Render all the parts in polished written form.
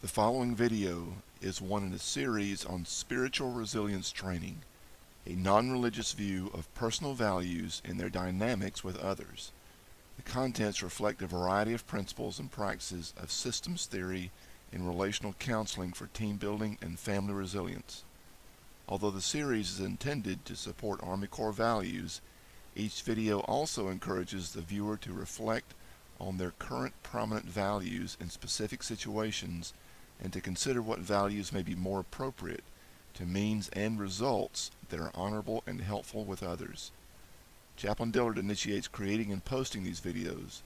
The following video is one in a series on spiritual resilience training, a non-religious view of personal values and their dynamics with others. The contents reflect a variety of principles and practices of systems theory and relational counseling for team building and family resilience. Although the series is intended to support Army Corps values, each video also encourages the viewer to reflect on their current prominent values in specific situations and to consider what values may be more appropriate to means and results that are honorable and helpful with others. Chaplain Dillard initiates creating and posting these videos.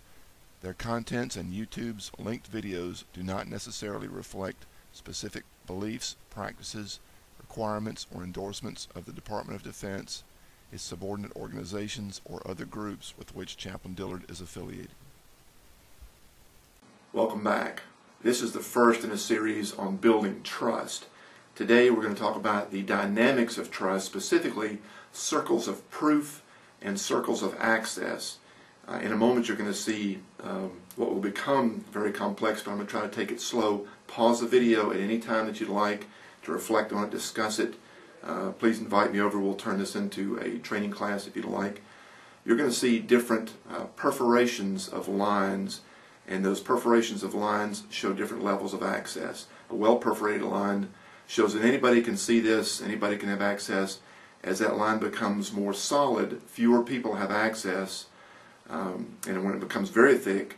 Their contents and YouTube's linked videos do not necessarily reflect specific beliefs, practices, requirements, or endorsements of the Department of Defense, its subordinate organizations, or other groups with which Chaplain Dillard is affiliated. Welcome back. This is the first in a series on building trust. Today we're going to talk about the dynamics of trust, specifically circles of proof and circles of access. In a moment you're going to see what will become very complex, but I'm going to try to take it slow. Pause the video at any time that you'd like to reflect on it, discuss it. Please invite me over. We'll turn this into a training class if you'd like. You're going to see different perforations of lines, and those perforations of lines show different levels of access. A well-perforated line shows that anybody can see this, anybody can have access. As that line becomes more solid, fewer people have access, and when it becomes very thick,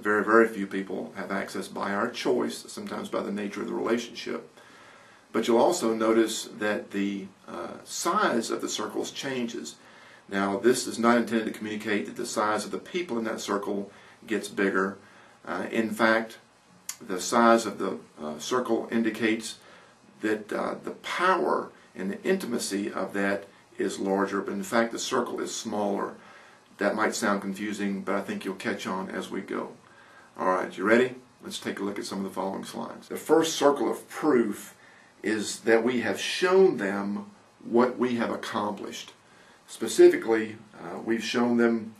very few people have access by our choice, sometimes by the nature of the relationship. But you'll also notice that the size of the circles changes. Now, this is not intended to communicate that the size of the people in that circle gets bigger. In fact, the size of the circle indicates that the power and the intimacy of that is larger, but in fact the circle is smaller. That might sound confusing, but I think you'll catch on as we go. Alright, you ready? Let's take a look at some of the following slides. The first circle of proof is that we have shown them what we have accomplished. Specifically, we've shown them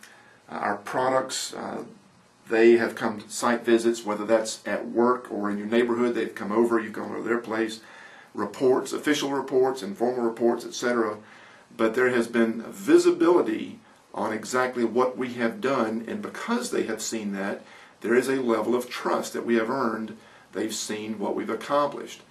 our products. They have come to site visits, whether that's at work or in your neighborhood. They've come over, you've gone over to their place. Reports, official reports, informal reports, etc. But there has been visibility on exactly what we have done, and because they have seen that, there is a level of trust that we have earned. They've seen what we've accomplished.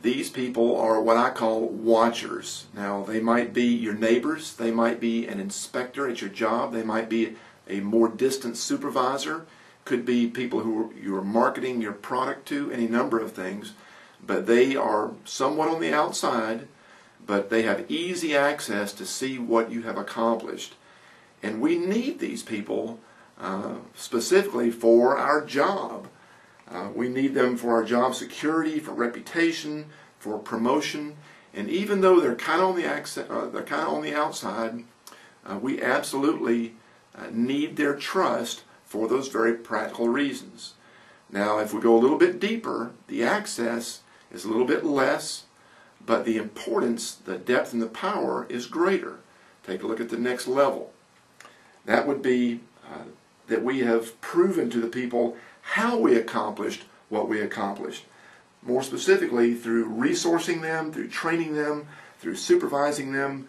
These people are what I call watchers. Now, they might be your neighbors, they might be an inspector at your job, they might be a more distant supervisor, could be people who you are marketing your product to, any number of things, but they are somewhat on the outside, but they have easy access to see what you have accomplished. And we need these people specifically for our job. We need them for our job security, for reputation, for promotion, and even though they're kind of on the outside, we absolutely need their trust for those very practical reasons. Now, if we go a little bit deeper, the access is a little bit less, but the importance, the depth, and the power is greater. Take a look at the next level. That would be that we have proven to the people how we accomplished what we accomplished. More specifically, through resourcing them, through training them, through supervising them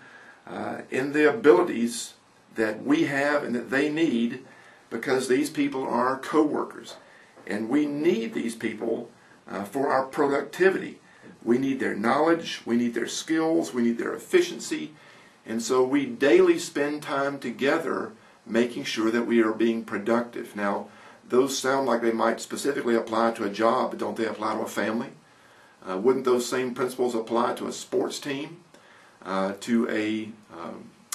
in the abilities that we have and that they need, because these people are our co-workers. And we need these people for our productivity. We need their knowledge, we need their skills, we need their efficiency, and so we daily spend time together making sure that we are being productive. Now, those sound like they might specifically apply to a job, but don't they apply to a family? Wouldn't those same principles apply to a sports team, to a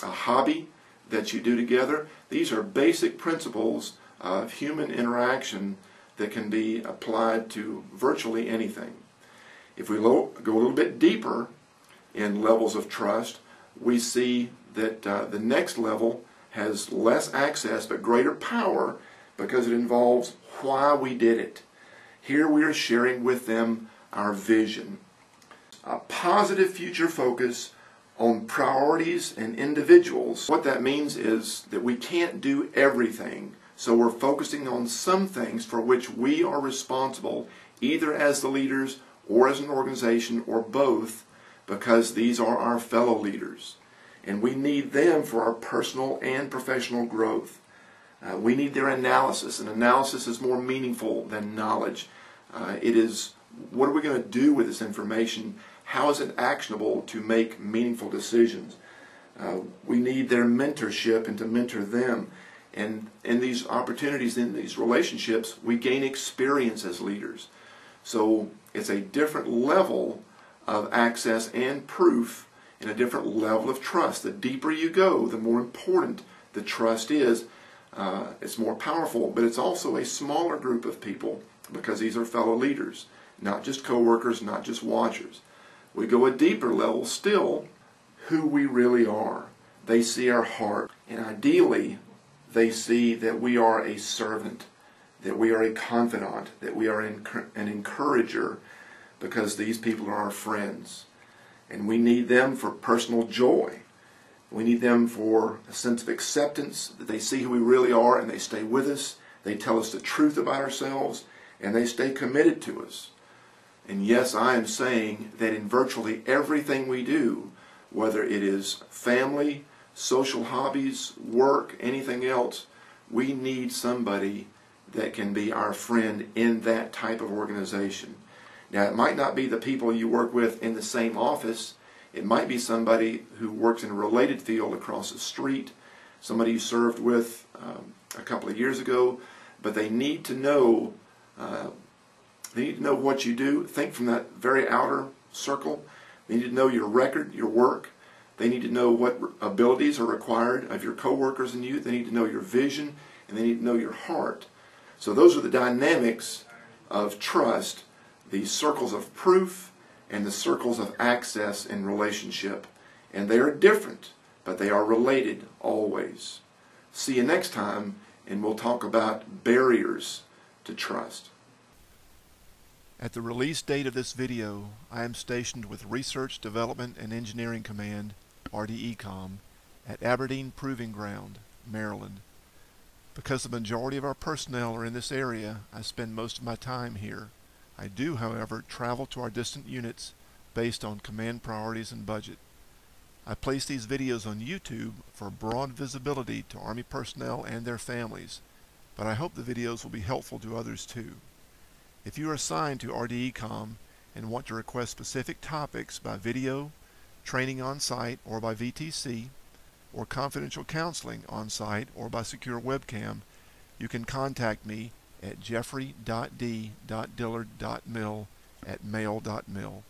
hobby that you do together? These are basic principles of human interaction that can be applied to virtually anything. If we go a little bit deeper in levels of trust, we see that the next level has less access but greater power because it involves why we did it. Here we are sharing with them our vision. A positive future focus on priorities and individuals. What that means is that we can't do everything, So we're focusing on some things for which we are responsible, either as the leaders or as an organization or both, because these are our fellow leaders. And we need them for our personal and professional growth. We need their analysis, and analysis is more meaningful than knowledge. It is, what are we going to do with this information? How is it actionable to make meaningful decisions? We need their mentorship and to mentor them. And in these opportunities, in these relationships, we gain experience as leaders. So it's a different level of access and proof and a different level of trust. The deeper you go, the more important the trust is. It's more powerful, but it's also a smaller group of people because these are fellow leaders, not just co-workers, not just watchers. We go a deeper level still, who we really are. They see our heart, and ideally they see that we are a servant, that we are a confidant, that we are an encourager, because these people are our friends. And we need them for personal joy. We need them for a sense of acceptance, that they see who we really are and they stay with us. They tell us the truth about ourselves and they stay committed to us. And yes, I am saying that in virtually everything we do, whether it is family, social hobbies, work, anything else, we need somebody that can be our friend in that type of organization. Now, it might not be the people you work with in the same office. It might be somebody who works in a related field across the street, somebody you served with a couple of years ago, but they need to know what you do. Think from that very outer circle. They need to know your record, your work. They need to know what abilities are required of your coworkers and you. They need to know your vision, and they need to know your heart. So those are the dynamics of trust, the circles of proof and the circles of access in relationship. And they are different, but they are related always. See you next time, and we'll talk about barriers to trust. At the release date of this video, I am stationed with Research, Development, and Engineering Command, RDECOM, at Aberdeen Proving Ground, Maryland. Because the majority of our personnel are in this area, I spend most of my time here. I do, however, travel to our distant units based on command priorities and budget. I place these videos on YouTube for broad visibility to Army personnel and their families, but I hope the videos will be helpful to others too. If you are assigned to RDECOM and want to request specific topics by video, training on site or by VTC, or confidential counseling on site or by secure webcam, you can contact me at jeffrey.d.dillard.mil@mail.mil.